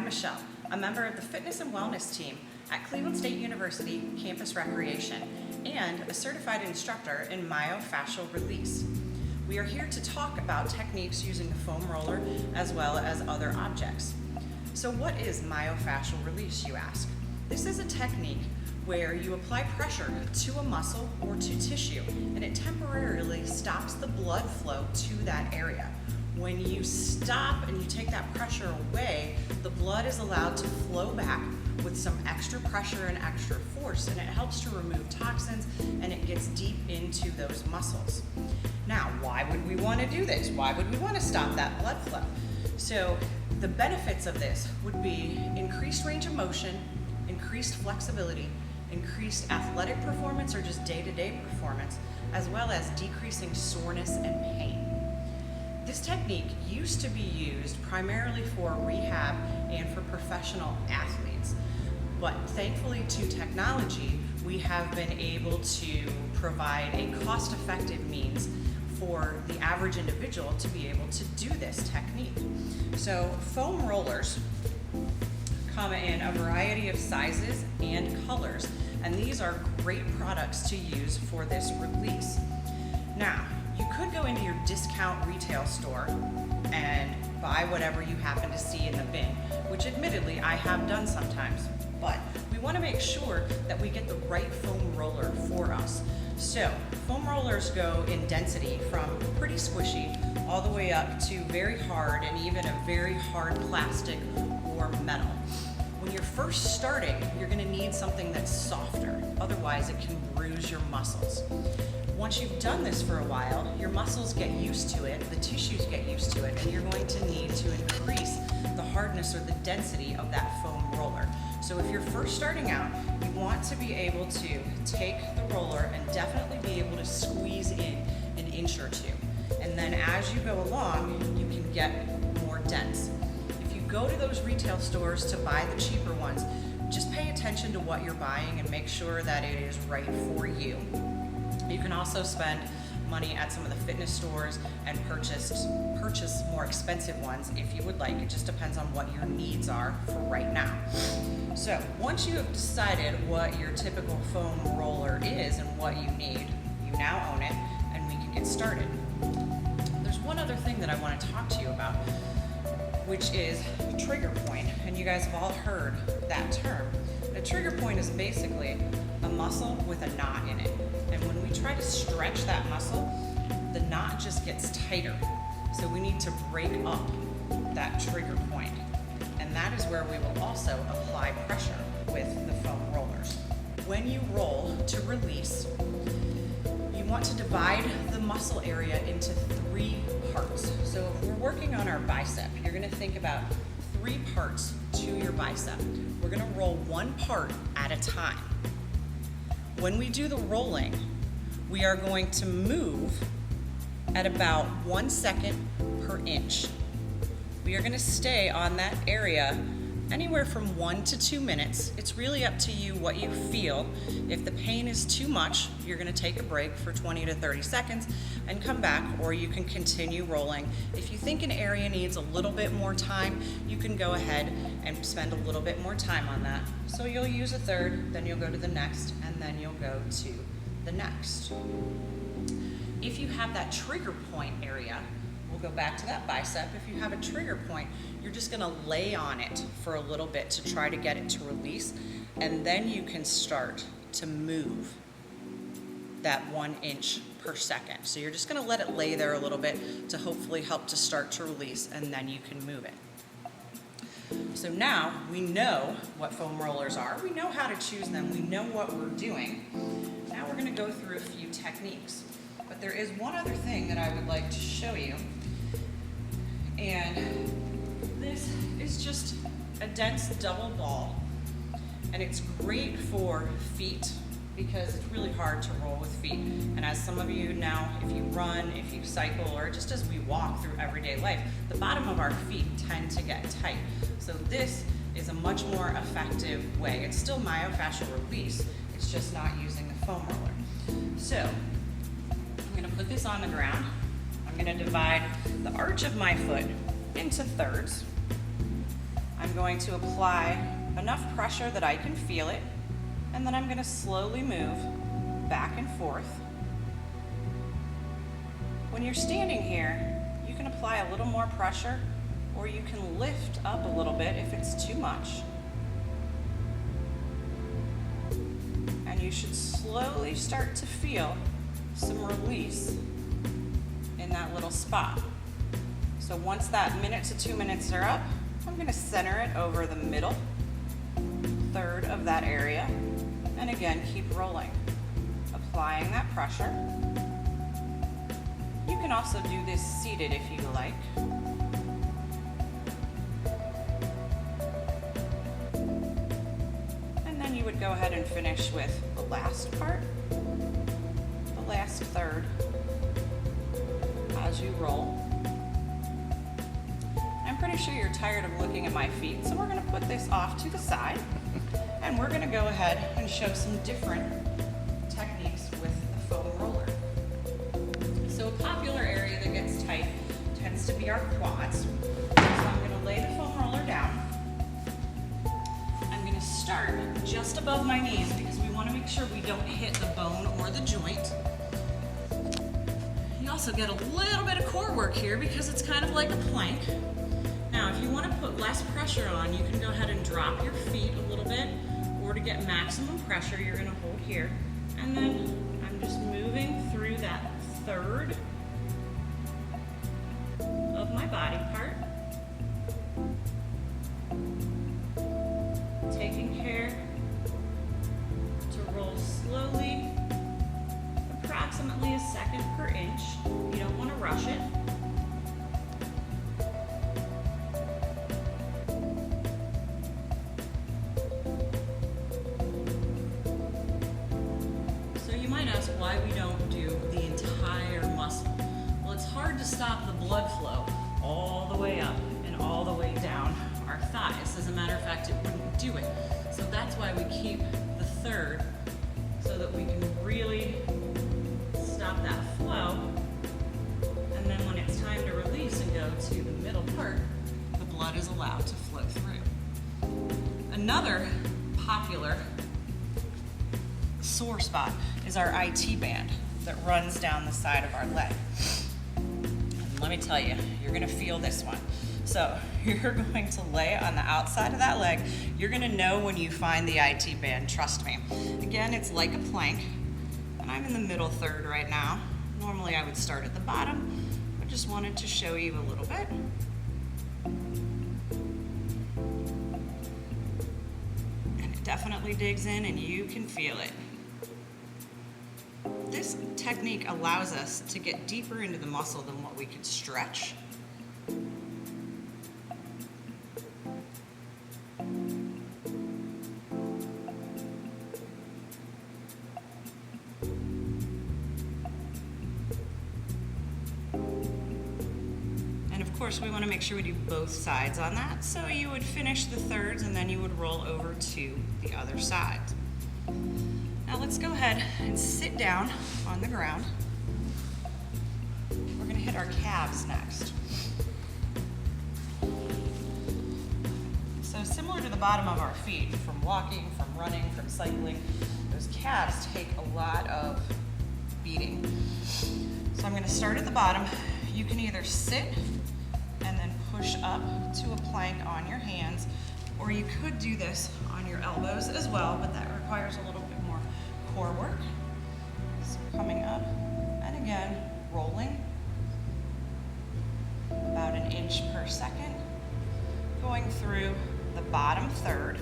Michelle, a member of the Fitness and Wellness team at Cleveland State University Campus Recreation and a certified instructor in myofascial release. We are here to talk about techniques using the foam roller as well as other objects. So what is myofascial release, you ask? This is a technique where you apply pressure to a muscle or to tissue and it temporarily stops the blood flow to that area. When you stop and you take that pressure away, the blood is allowed to flow back with some extra pressure and extra force, and it helps to remove toxins and it gets deep into those muscles. Now, why would we want to do this? Why would we want to stop that blood flow? So the benefits of this would be increased range of motion, increased flexibility, increased athletic performance or just day-to-day performance, as well as decreasing soreness and pain. This technique used to be used primarily for rehab and for professional athletes, but thankfully to technology, we have been able to provide a cost-effective means for the average individual to be able to do this technique. So foam rollers come in a variety of sizes and colors, and these are great products to use for this release. Now, you could go into your discount retail store and buy whatever you happen to see in the bin, which admittedly I have done sometimes, but we want to make sure that we get the right foam roller for us. So foam rollers go in density from pretty squishy all the way up to very hard and even a very hard plastic or metal. When you're first starting, you're going to need something that's softer, otherwise it can bruise your muscles. Once you've done this for a while, your muscles get used to it, the tissues get used to it, and you're going to need to increase the hardness or the density of that foam roller. So if you're first starting out, you want to be able to take the roller and definitely be able to squeeze in an inch or two. And then as you go along, you can get more dense. If you go to those retail stores to buy the cheaper ones, just pay attention to what you're buying and make sure that it is right for you. You can also spend money at some of the fitness stores and purchase more expensive ones if you would like. It just depends on what your needs are for right now. So once you have decided what your typical foam roller is and what you need, you now own it and we can get started. There's one other thing that I want to talk to you about, which is trigger point, and you guys have all heard that term. A trigger point is basically a muscle with a knot in it. And when we try to stretch that muscle, the knot just gets tighter. So we need to break up that trigger point. And that is where we will also apply pressure with the foam rollers. When you roll to release, you want to divide the muscle area into 3 parts. So if we're working on our bicep, you're going to think about 3 parts to your bicep. We're going to roll 1 part at a time. When we do the rolling, we are going to move at about 1 second per inch. We are going to stay on that area anywhere from 1 to 2 minutes. It's really up to you what you feel. If the pain is too much, you're going to take a break for 20 to 30 seconds and come back, or you can continue rolling. If you think an area needs a little bit more time, you can go ahead and spend a little bit more time on that. So you'll use a third, then you'll go to the next, and then you'll go to the next. If you have that trigger point area, we'll go back to that bicep. If you have a trigger point, you're just going to lay on it for a little bit to try to get it to release, and then you can start to move that 1 inch per second. So you're just going to let it lay there a little bit to hopefully help to start to release, and then you can move it. So now we know what foam rollers are. We know how to choose them. We know what we're doing. Now we're going to go through a few techniques. But there is one other thing that I would like to show you. And this is just a dense double ball. And it's great for feet because it's really hard to roll with feet. And as some of you know, if you run, if you cycle, or just as we walk through everyday life, the bottom of our feet tend to get tight. So this is a much more effective way. It's still myofascial release, it's just not using the foam roller. So I'm going to put this on the ground. I'm going to divide the arch of my foot into thirds. I'm going to apply enough pressure that I can feel it, and then I'm going to slowly move back and forth. When you're standing here, you can apply a little more pressure, or you can lift up a little bit if it's too much. And you should slowly start to feel some release in that little spot. So once that minute to 2 minutes are up, I'm going to center it over the middle third of that area. And again, keep rolling, applying that pressure. You can also do this seated if you like. And then you would go ahead and finish with the last part, the last third, as you roll. I'm pretty sure you're tired of looking at my feet, so we're going to put this off to the side, and we're going to go ahead and show some different techniques with the foam roller. So a popular area that gets tight tends to be our quads. So I'm going to lay the foam roller down. I'm going to start just above my knees because we want to make sure we don't hit the bone or the joint. You also get a little bit of core work here because it's kind of like a plank. Now, if you want to put less pressure on, you can go ahead and drop your feet a little bit, or to get maximum pressure, you're going to hold here. And then I'm just moving through that third of my body part, taking care to roll slowly, approximately a second per inch. You don't want to rush it. So you might ask why we don't do the entire muscle. Well, it's hard to stop the blood flow all the way up and all the way down our thighs. As a matter of fact, it wouldn't do it. So that's why we keep the third, so that we can really stop that flow. And then when it's time to release and go to the middle part, the blood is allowed to flow through. Another popular sore spot is our IT band that runs down the side of our leg. And let me tell you, you're going to feel this one. So you're going to lay on the outside of that leg. You're going to know when you find the IT band, trust me. Again, it's like a plank, and I'm in the middle third right now. Normally I would start at the bottom, but just wanted to show you a little bit. And it definitely digs in, and you can feel it. This technique allows us to get deeper into the muscle than what we could stretch. And of course, we want to make sure we do both sides on that. So you would finish the thirds and then you would roll over to the other side. Now let's go ahead and sit down on the ground. We're going to hit our calves next. So similar to the bottom of our feet, from walking, from running, from cycling, those calves take a lot of beating. So I'm going to start at the bottom. You can either sit and then push up to a plank on your hands, or you could do this on your elbows as well, but that requires a little bit more core work. So coming up, and again, rolling about an inch per second, going through the bottom third.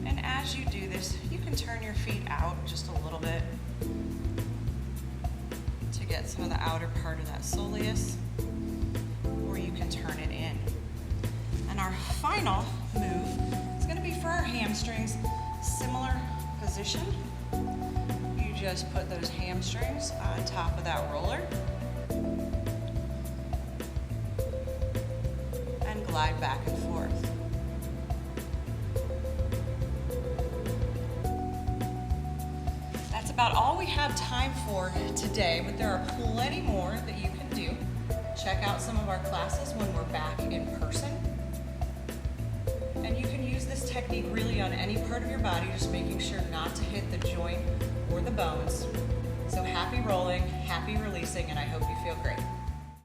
And as you do this, you can turn your feet out just a little bit to get some of the outer part of that soleus, or you can turn it in. And our final move is going to be for our hamstrings. Similar position. You just put those hamstrings on top of that roller and glide back and forth. That's about all we have time for today, but there are plenty more that you can do. Check out some of our classes when we're back in person. And you can use this technique really on any part of your body, just making sure not to hit the joint or the bones. So happy rolling, happy releasing, and I hope you feel great.